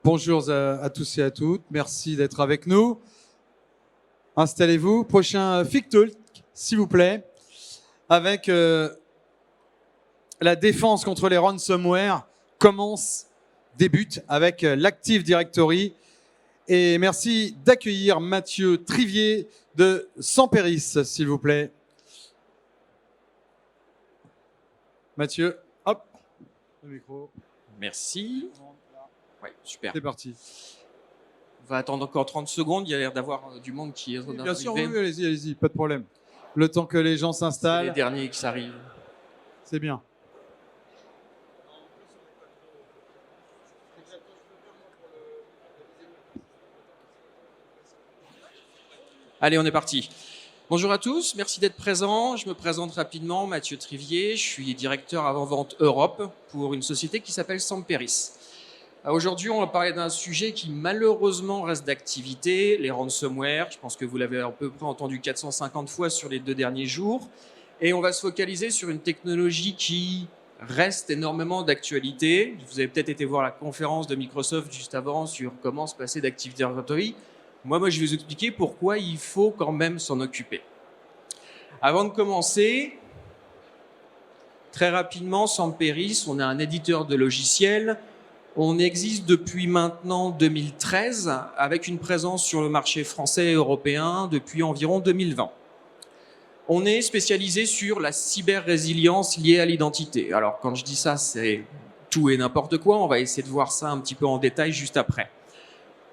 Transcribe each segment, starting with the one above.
Bonjour à tous et à toutes. Merci d'être avec nous. Installez-vous. Prochain Fic Talk, s'il vous plaît, avec la défense contre les ransomware débute avec l'Active Directory. Et merci d'accueillir Mathieu Trivier de Samperis, s'il vous plaît. Mathieu, hop, le micro. Merci. Ouais, super. C'est parti. On va attendre encore 30 secondes. Il y a l'air d'avoir du monde qui est Bien sûr, oui, allez-y, pas de problème. Le temps que les gens s'installent. C'est les derniers qui s'arrivent. C'est bien. Allez, on est parti. Bonjour à tous, merci d'être présents. Je me présente rapidement, Mathieu Trivier. Je suis directeur avant-vente Europe pour une société qui s'appelle Samperis. Aujourd'hui, on va parler d'un sujet qui malheureusement reste d'activité, les ransomware. Je pense que vous l'avez à peu près entendu 450 fois sur les 2 derniers jours. Et on va se focaliser sur une technologie qui reste énormément d'actualité. Vous avez peut-être été voir la conférence de Microsoft juste avant sur comment se passer d'Active Directory. Moi, je vais vous expliquer pourquoi il faut quand même s'en occuper. Avant de commencer, très rapidement, Samperis, on est un éditeur de logiciels. On existe depuis maintenant 2013 avec une présence sur le marché français et européen depuis environ 2020. On est spécialisé sur la cyber-résilience liée à l'identité. Alors quand je dis ça, c'est tout et n'importe quoi. On va essayer de voir ça un petit peu en détail juste après.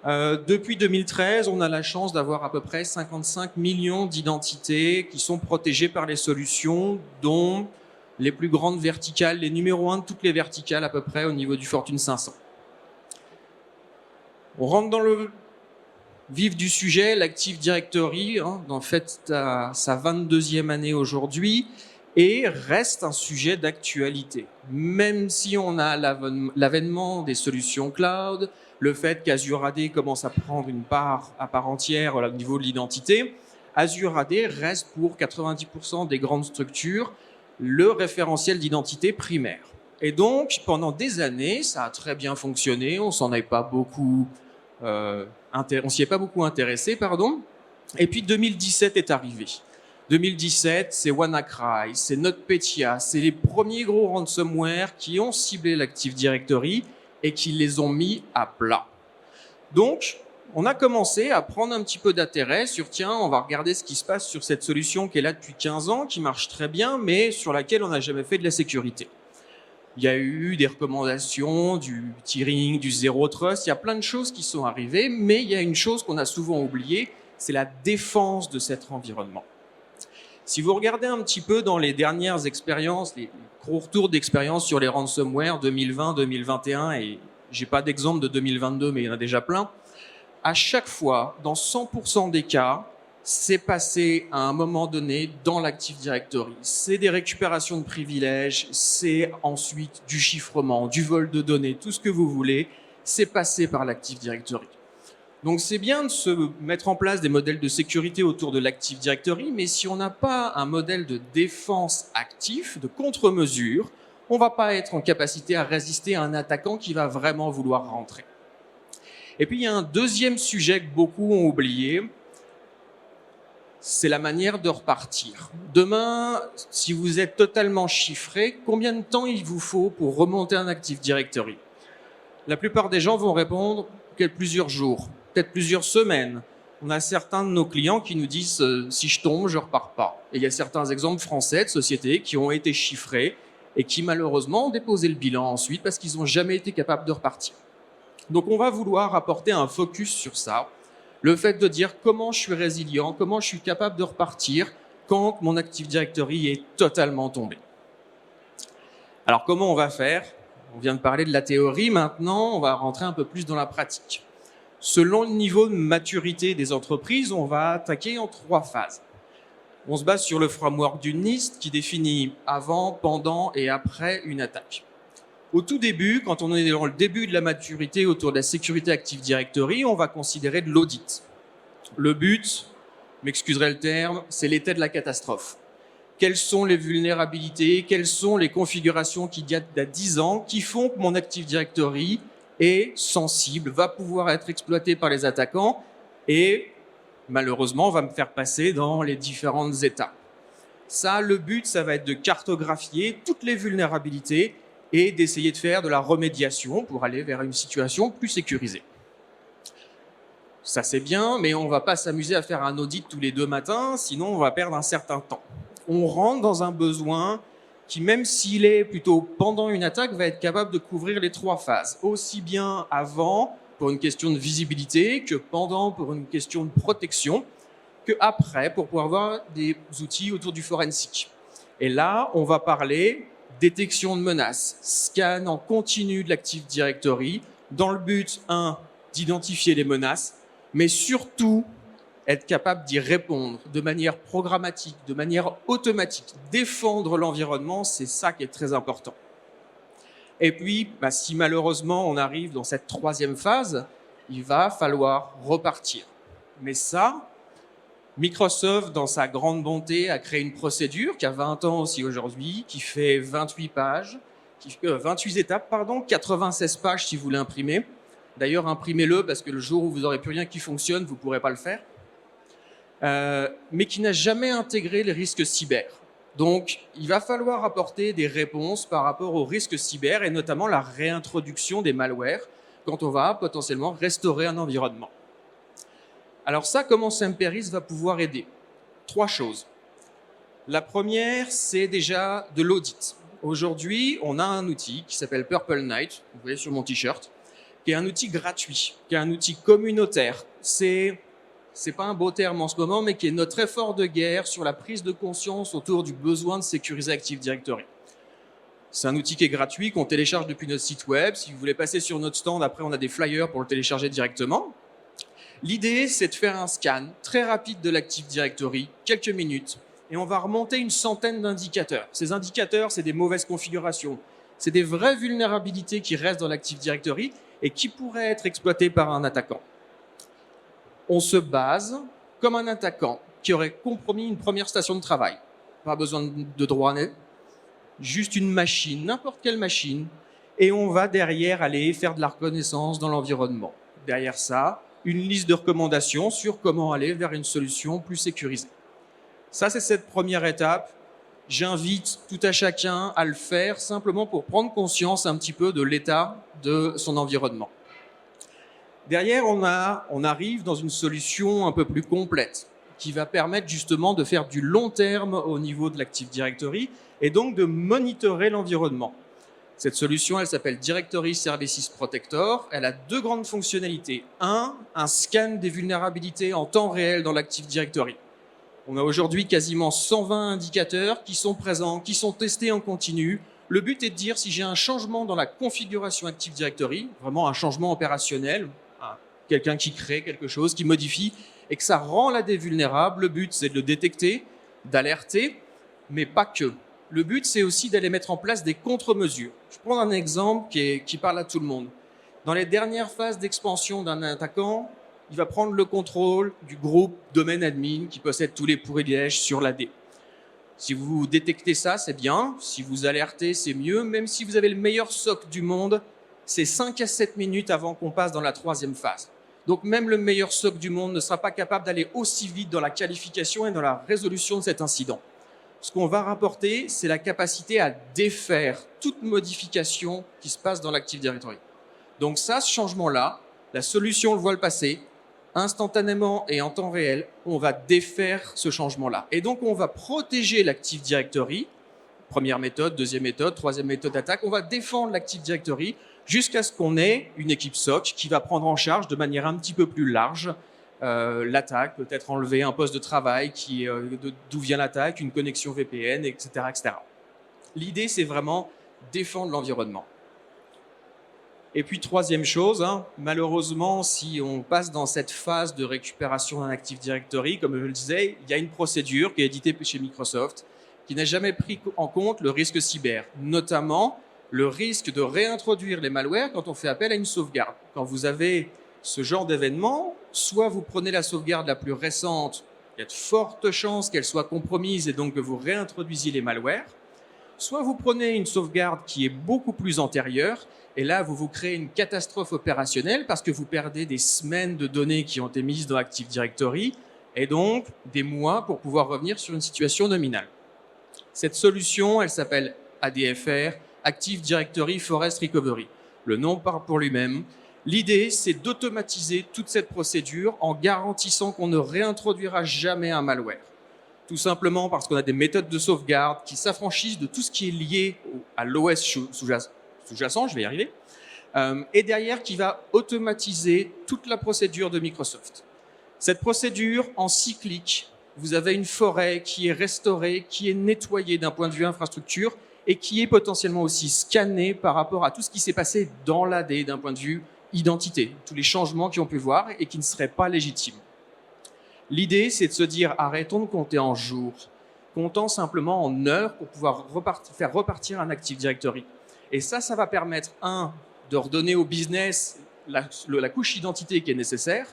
Depuis 2013, on a la chance d'avoir à peu près 55 millions d'identités qui sont protégées par les solutions, dont les plus grandes verticales, les numéros 1 de toutes les verticales à peu près au niveau du Fortune 500. On rentre dans le vif du sujet, l'Active Directory, en fait, à sa 22e année aujourd'hui, et reste un sujet d'actualité. Même si on a l'avènement des solutions cloud, le fait qu'Azure AD commence à prendre une part à part entière au niveau de l'identité, Azure AD reste pour 90% des grandes structures le référentiel d'identité primaire. Et donc, pendant des années, ça a très bien fonctionné, on s'y est pas beaucoup intéressé, pardon. Et puis 2017 est arrivé. 2017, c'est WannaCry, c'est NotPetya, c'est les premiers gros ransomware qui ont ciblé l'Active Directory et qui les ont mis à plat. Donc, on a commencé à prendre un petit peu d'intérêt sur, tiens, on va regarder ce qui se passe sur cette solution qui est là depuis 15 ans, qui marche très bien, mais sur laquelle on n'a jamais fait de la sécurité. Il y a eu des recommandations, du tiering, du zero trust, il y a plein de choses qui sont arrivées, mais il y a une chose qu'on a souvent oubliée, c'est la défense de cet environnement. Si vous regardez un petit peu dans les dernières expériences, les gros retours d'expérience sur les ransomware 2020, 2021, et j'ai pas d'exemple de 2022, mais il y en a déjà plein, à chaque fois, dans 100% des cas, c'est passé à un moment donné dans l'Active Directory. C'est des récupérations de privilèges, c'est ensuite du chiffrement, du vol de données, tout ce que vous voulez, c'est passé par l'Active Directory. Donc c'est bien de se mettre en place des modèles de sécurité autour de l'Active Directory, mais si on n'a pas un modèle de défense actif, de contre-mesure, on ne va pas être en capacité à résister à un attaquant qui va vraiment vouloir rentrer. Et puis il y a un deuxième sujet que beaucoup ont oublié, c'est la manière de repartir. Demain, si vous êtes totalement chiffré, combien de temps il vous faut pour remonter un Active Directory? La plupart des gens vont répondre plusieurs jours, peut-être plusieurs semaines. On a certains de nos clients qui nous disent si je tombe, je repars pas. Et il y a certains exemples français de sociétés qui ont été chiffrés et qui malheureusement ont déposé le bilan ensuite parce qu'ils n'ont jamais été capables de repartir. Donc on va vouloir apporter un focus sur ça. Le fait de dire comment je suis résilient, comment je suis capable de repartir quand mon Active Directory est totalement tombé. Alors comment on va faire? On vient de parler de la théorie, maintenant on va rentrer un peu plus dans la pratique. Selon le niveau de maturité des entreprises, on va attaquer en 3 phases. On se base sur le framework du NIST qui définit avant, pendant et après une attaque. Au tout début, quand on est dans le début de la maturité autour de la sécurité Active Directory, on va considérer de l'audit. Le but, m'excuserez le terme, c'est l'état de la catastrophe. Quelles sont les vulnérabilités, quelles sont les configurations qui datent d'il y a 10 ans qui font que mon Active Directory est sensible, va pouvoir être exploité par les attaquants et malheureusement va me faire passer dans les différentes étapes. Ça, le but, ça va être de cartographier toutes les vulnérabilités et d'essayer de faire de la remédiation pour aller vers une situation plus sécurisée. Ça, c'est bien, mais on ne va pas s'amuser à faire un audit tous les 2 matins, sinon on va perdre un certain temps. On rentre dans un besoin qui, même s'il est plutôt pendant une attaque, va être capable de couvrir les 3 phases. Aussi bien avant, pour une question de visibilité, que pendant, pour une question de protection, que après, pour pouvoir avoir des outils autour du forensique. Et là, on va parler détection de menaces, scan en continu de l'Active Directory, dans le but, d'identifier les menaces, mais surtout être capable d'y répondre de manière programmatique, de manière automatique. Défendre l'environnement, c'est ça qui est très important. Et puis, si malheureusement on arrive dans cette 3e phase, il va falloir repartir. Mais ça, Microsoft, dans sa grande bonté, a créé une procédure qui a 20 ans aussi aujourd'hui, qui fait 28 pages, 28 étapes, 96 pages si vous l'imprimez. D'ailleurs, imprimez-le parce que le jour où vous n'aurez plus rien qui fonctionne, vous ne pourrez pas le faire. Mais qui n'a jamais intégré les risques cyber. Donc, il va falloir apporter des réponses par rapport aux risques cyber et notamment la réintroduction des malwares quand on va potentiellement restaurer un environnement. Alors ça, comment Semperis va pouvoir aider? 3 choses. La première, c'est déjà de l'audit. Aujourd'hui, on a un outil qui s'appelle Purple Knight, vous voyez sur mon t-shirt, qui est un outil gratuit, qui est un outil communautaire. C'est pas un beau terme en ce moment, mais qui est notre effort de guerre sur la prise de conscience autour du besoin de sécuriser Active Directory. C'est un outil qui est gratuit, qu'on télécharge depuis notre site web. Si vous voulez passer sur notre stand, après on a des flyers pour le télécharger directement. L'idée, c'est de faire un scan très rapide de l'Active Directory, quelques minutes, et on va remonter une centaine d'indicateurs. Ces indicateurs, c'est des mauvaises configurations. C'est des vraies vulnérabilités qui restent dans l'Active Directory et qui pourraient être exploitées par un attaquant. On se base comme un attaquant qui aurait compromis une première station de travail. Pas besoin de droit net, juste une machine, n'importe quelle machine, et on va derrière aller faire de la reconnaissance dans l'environnement. Derrière ça, une liste de recommandations sur comment aller vers une solution plus sécurisée. Ça, c'est cette première étape. J'invite tout à chacun à le faire simplement pour prendre conscience un petit peu de l'état de son environnement. Derrière, on arrive dans une solution un peu plus complète qui va permettre justement de faire du long terme au niveau de l'Active Directory et donc de monitorer l'environnement. Cette solution, elle s'appelle Directory Services Protector. Elle a 2 grandes fonctionnalités. Un scan des vulnérabilités en temps réel dans l'Active Directory. On a aujourd'hui quasiment 120 indicateurs qui sont présents, qui sont testés en continu. Le but est de dire si j'ai un changement dans la configuration Active Directory, vraiment un changement opérationnel, quelqu'un qui crée quelque chose, qui modifie, et que ça rend l'AD vulnérable, le but c'est de le détecter, d'alerter, mais pas que. Le but, c'est aussi d'aller mettre en place des contre-mesures. Je prends un exemple qui parle à tout le monde. Dans les dernières phases d'expansion d'un attaquant, il va prendre le contrôle du groupe domaine admin qui possède tous les privilèges sur l'AD. Si vous détectez ça, c'est bien. Si vous alertez, c'est mieux. Même si vous avez le meilleur SOC du monde, c'est 5 à 7 minutes avant qu'on passe dans la 3e phase. Donc même le meilleur SOC du monde ne sera pas capable d'aller aussi vite dans la qualification et dans la résolution de cet incident. Ce qu'on va rapporter, c'est la capacité à défaire toute modification qui se passe dans l'Active Directory. Donc ça, ce changement-là, la solution le voit le passer, instantanément et en temps réel, on va défaire ce changement-là. Et donc, on va protéger l'Active Directory, première méthode, deuxième méthode, troisième méthode d'attaque, on va défendre l'Active Directory jusqu'à ce qu'on ait une équipe SOC qui va prendre en charge de manière un petit peu plus large l'attaque, peut-être enlever un poste de travail, d'où vient l'attaque, une connexion VPN, etc. etc. L'idée, c'est vraiment défendre l'environnement. Et puis, troisième chose, malheureusement, si on passe dans cette phase de récupération d'un Active Directory, comme je le disais, il y a une procédure qui est éditée chez Microsoft qui n'a jamais pris en compte le risque cyber, notamment le risque de réintroduire les malwares quand on fait appel à une sauvegarde. Quand vous avez ce genre d'événement, soit vous prenez la sauvegarde la plus récente, il y a de fortes chances qu'elle soit compromise et donc que vous réintroduisiez les malwares, soit vous prenez une sauvegarde qui est beaucoup plus antérieure, et là, vous vous créez une catastrophe opérationnelle parce que vous perdez des semaines de données qui ont été mises dans Active Directory, et donc des mois pour pouvoir revenir sur une situation nominale. Cette solution, elle s'appelle ADFR, Active Directory Forest Recovery. Le nom parle pour lui-même. L'idée, c'est d'automatiser toute cette procédure en garantissant qu'on ne réintroduira jamais un malware. Tout simplement parce qu'on a des méthodes de sauvegarde qui s'affranchissent de tout ce qui est lié à l'OS sous-jacent, je vais y arriver, et derrière qui va automatiser toute la procédure de Microsoft. Cette procédure, en 6 clics, vous avez une forêt qui est restaurée, qui est nettoyée d'un point de vue infrastructure et qui est potentiellement aussi scannée par rapport à tout ce qui s'est passé dans l'AD d'un point de vue identité, tous les changements qui ont pu voir et qui ne seraient pas légitimes. L'idée, c'est de se dire, arrêtons de compter en jours, comptons simplement en heures pour pouvoir faire repartir un Active Directory. Et ça va permettre, de redonner au business la couche identité qui est nécessaire,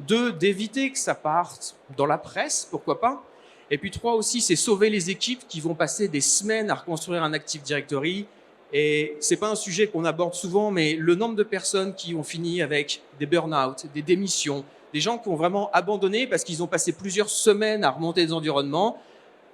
2, d'éviter que ça parte dans la presse, pourquoi pas. Et puis 3 aussi, c'est sauver les équipes qui vont passer des semaines à reconstruire un Active Directory. Et c'est pas un sujet qu'on aborde souvent, mais le nombre de personnes qui ont fini avec des burn-out, des démissions, des gens qui ont vraiment abandonné parce qu'ils ont passé plusieurs semaines à remonter des environnements,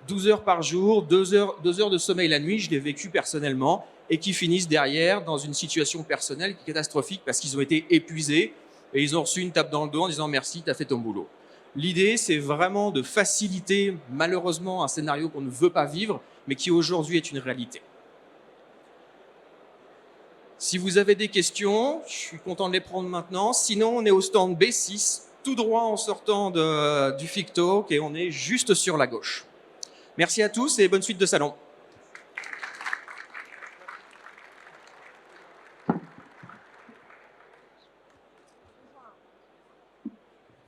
12 heures par jour, 2 heures de sommeil la nuit, je l'ai vécu personnellement, et qui finissent derrière dans une situation personnelle catastrophique parce qu'ils ont été épuisés et ils ont reçu une tape dans le dos en disant « merci, tu as fait ton boulot ». L'idée, c'est vraiment de faciliter malheureusement un scénario qu'on ne veut pas vivre, mais qui aujourd'hui est une réalité. Si vous avez des questions, je suis content de les prendre maintenant. Sinon, on est au stand B6, tout droit en sortant du FIC Talk et on est juste sur la gauche. Merci à tous et bonne suite de salon.